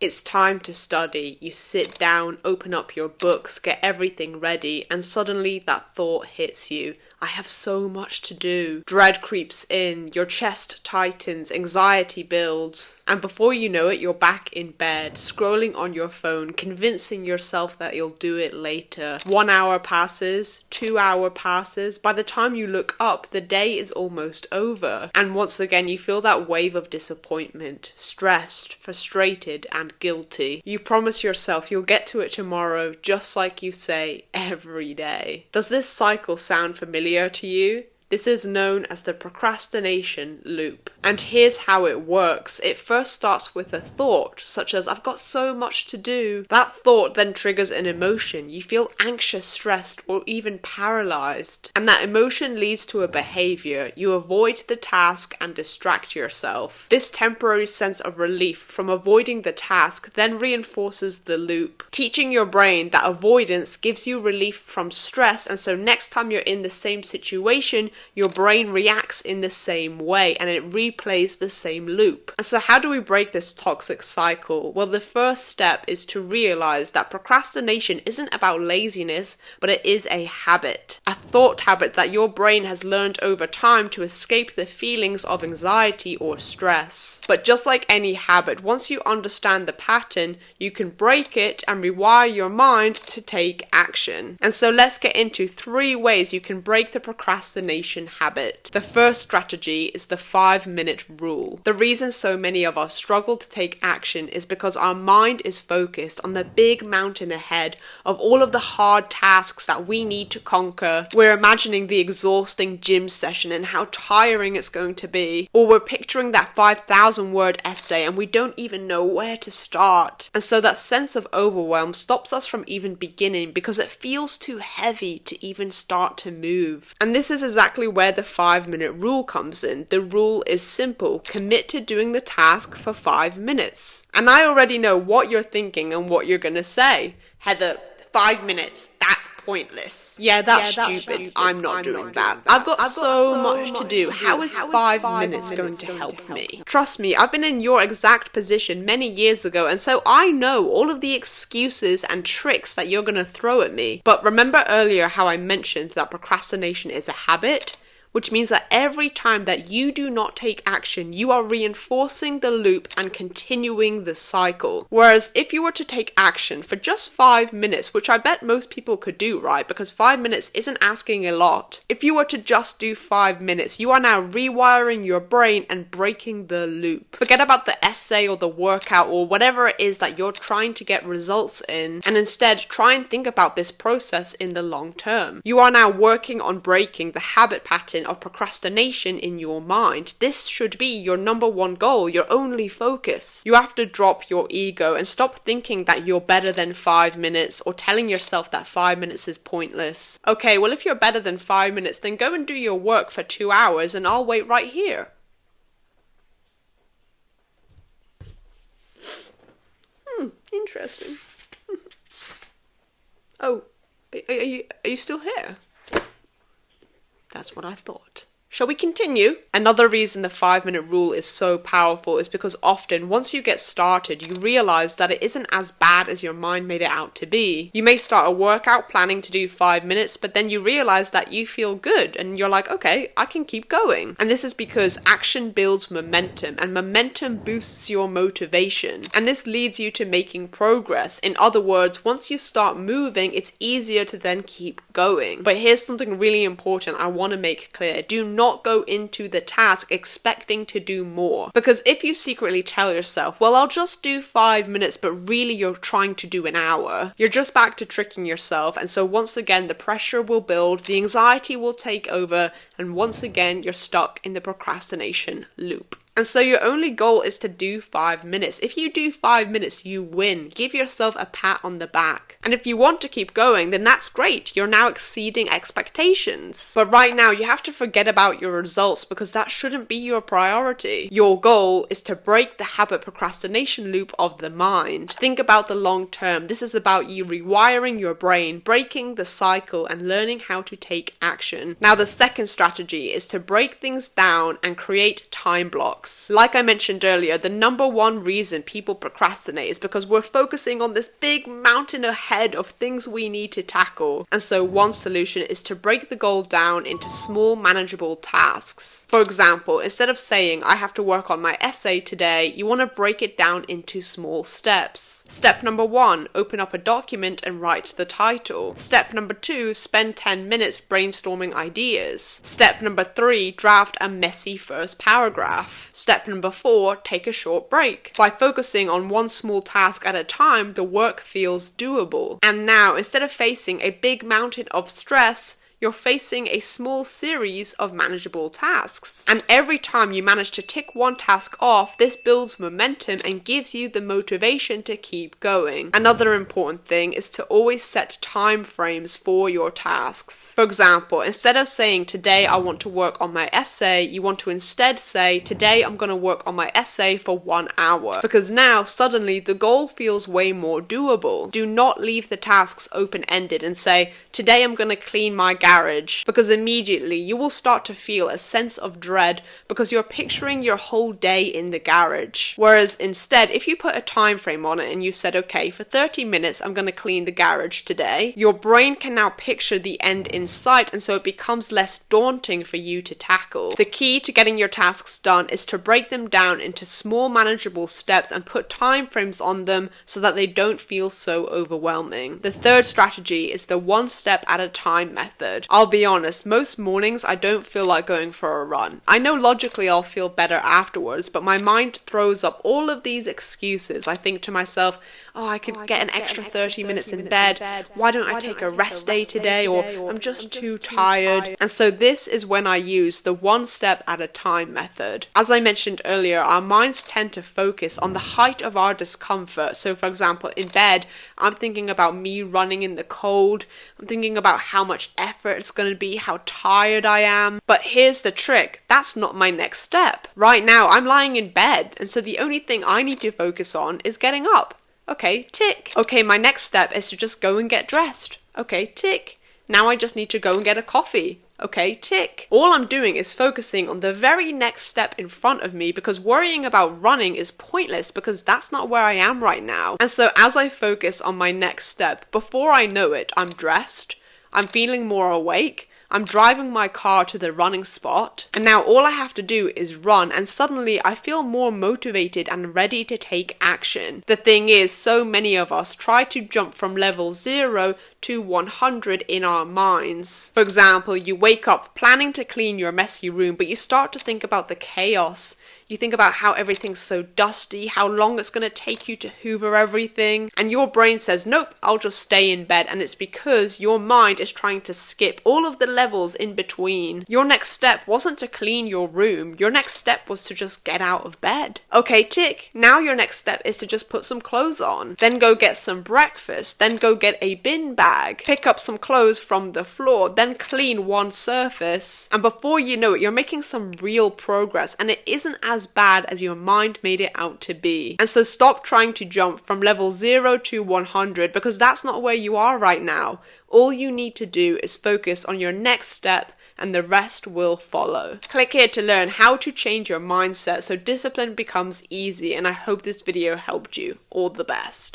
It's time to study. You sit down, open up your books, get everything ready, and suddenly that thought hits you. I have so much to do. Dread creeps in, your chest tightens, anxiety builds, and before you know it, you're back in bed, scrolling on your phone, convincing yourself that you'll do it later. 1 hour passes, 2 hour passes. By the time you look up, the day is almost over. And once again, you feel that wave of disappointment, stressed, frustrated, and guilty. You promise yourself you'll get to it tomorrow, just like you say every day. Does this cycle sound familiar to you? This is known as the procrastination loop. And here's how it works. It first starts with a thought, such as, I've got so much to do. That thought then triggers an emotion. You feel anxious, stressed, or even paralyzed. And that emotion leads to a behavior. You avoid the task and distract yourself. This temporary sense of relief from avoiding the task then reinforces the loop, teaching your brain that avoidance gives you relief from stress, and so next time you're in the same situation, your brain reacts in the same way and it replays the same loop. And so how do we break this toxic cycle? Well, the first step is to realize that procrastination isn't about laziness, but it is a habit. A thought habit that your brain has learned over time to escape the feelings of anxiety or stress. But just like any habit, once you understand the pattern, you can break it and rewire your mind to take action. And so let's get into 3 ways you can break the procrastination habit. The first strategy is the 5-minute rule. The reason so many of us struggle to take action is because our mind is focused on the big mountain ahead of all of the hard tasks that we need to conquer. We're imagining the exhausting gym session and how tiring it's going to be. Or we're picturing that 5,000-word essay and we don't even know where to start. And so that sense of overwhelm stops us from even beginning because it feels too heavy to even start to move. And this is exactly where the 5-minute rule comes in. The rule is simple. Commit to doing the task for 5 minutes. And I already know what you're thinking and what you're going to say. Heather, 5 minutes, that's pointless. Yeah, that's stupid. I'm not doing that. I've got so much to do. How is 5 minutes going to help me? Trust me, I've been in your exact position many years ago, and so I know all of the excuses and tricks that you're going to throw at me. But remember earlier how I mentioned that procrastination is a habit? Which means that every time that you do not take action, you are reinforcing the loop and continuing the cycle. Whereas if you were to take action for just 5 minutes, which I bet most people could do, right? Because 5 minutes isn't asking a lot. If you were to just do 5 minutes, you are now rewiring your brain and breaking the loop. Forget about the essay or the workout or whatever it is that you're trying to get results in, and instead try and think about this process in the long term. You are now working on breaking the habit pattern of procrastination in your mind. This should be your number 1 goal, your only focus. You have to drop your ego and stop thinking that you're better than 5 minutes or telling yourself that 5 minutes is pointless. Okay, well, if you're better than 5 minutes, then go and do your work for 2 hours and I'll wait right here. Interesting. Oh, are you still here? That's what I thought. Shall we continue? Another reason the 5-minute rule is so powerful is because often, once you get started, you realize that it isn't as bad as your mind made it out to be. You may start a workout planning to do 5 minutes, but then you realize that you feel good and you're like, okay, I can keep going. And this is because action builds momentum and momentum boosts your motivation. And this leads you to making progress. In other words, once you start moving, it's easier to then keep going. But here's something really important I want to make clear. Do not go into the task expecting to do more. Because if you secretly tell yourself, well, I'll just do 5 minutes, but really you're trying to do an hour, you're just back to tricking yourself. And so once again, the pressure will build, the anxiety will take over, and once again, you're stuck in the procrastination loop. And so your only goal is to do 5 minutes. If you do 5 minutes, you win. Give yourself a pat on the back. And if you want to keep going, then that's great. You're now exceeding expectations. But right now, you have to forget about your results because that shouldn't be your priority. Your goal is to break the habit procrastination loop of the mind. Think about the long term. This is about you rewiring your brain, breaking the cycle, and learning how to take action. Now, the second strategy is to break things down and create time blocks. blocks. Like I mentioned earlier, the number one reason people procrastinate is because we're focusing on this big mountain ahead of things we need to tackle. And so one solution is to break the goal down into small, manageable tasks. For example, instead of saying, I have to work on my essay today, you want to break it down into small steps. Step number 1, open up a document and write the title. Step number 2, spend 10 minutes brainstorming ideas. Step number 3, draft a messy first paragraph. Step number 4, take a short break. By focusing on one small task at a time, the work feels doable. And now, instead of facing a big mountain of stress, you're facing a small series of manageable tasks. And every time you manage to tick one task off, this builds momentum and gives you the motivation to keep going. Another important thing is to always set time frames for your tasks. For example, instead of saying, today I want to work on my essay, you want to instead say, today I'm going to work on my essay for 1 hour. Because now, suddenly, the goal feels way more doable. Do not leave the tasks open-ended and say, today I'm going to clean my garage, because immediately you will start to feel a sense of dread because you're picturing your whole day in the garage. Whereas instead, if you put a time frame on it and you said, okay, for 30 minutes I'm going to clean the garage today, your brain can now picture the end in sight, and so it becomes less daunting for you to tackle. The key to getting your tasks done is to break them down into small manageable steps and put time frames on them so that they don't feel so overwhelming. The third strategy is the one step at a time method. I'll be honest, most mornings I don't feel like going for a run. I know logically I'll feel better afterwards, but my mind throws up all of these excuses. I think to myself, oh, I could get an extra 30 minutes in bed. Why don't I take a rest day today? Or I'm just too tired. And so this is when I use the one step at a time method. As I mentioned earlier, our minds tend to focus on the height of our discomfort. So for example, in bed, I'm thinking about me running in the cold. I'm thinking about how much effort it's going to be, how tired I am. But here's the trick. That's not my next step. Right now, I'm lying in bed. And so the only thing I need to focus on is getting up. Okay, tick. Okay, my next step is to just go and get dressed. Okay, tick. Now I just need to go and get a coffee. Okay, tick. All I'm doing is focusing on the very next step in front of me, because worrying about running is pointless because that's not where I am right now. And so as I focus on my next step, before I know it, I'm dressed, I'm feeling more awake, I'm driving my car to the running spot, and now all I have to do is run, and suddenly I feel more motivated and ready to take action. The thing is, so many of us try to jump from level 0 to 100 in our minds. For example, you wake up planning to clean your messy room, but you start to think about the chaos. You think about how everything's so dusty, how long it's going to take you to hoover everything, and your brain says, nope, I'll just stay in bed, and it's because your mind is trying to skip all of the levels in between. Your next step wasn't to clean your room, your next step was to just get out of bed. Okay, tick. Now your next step is to just put some clothes on, then go get some breakfast, then go get a bin bag, pick up some clothes from the floor, then clean one surface, and before you know it, you're making some real progress, and it isn't as bad as your mind made it out to be. And so stop trying to jump from level 0 to 100, because that's not where you are right now. All you need to do is focus on your next step, and the rest will follow. Click here to learn how to change your mindset so discipline becomes easy, and I hope this video helped you. All the best.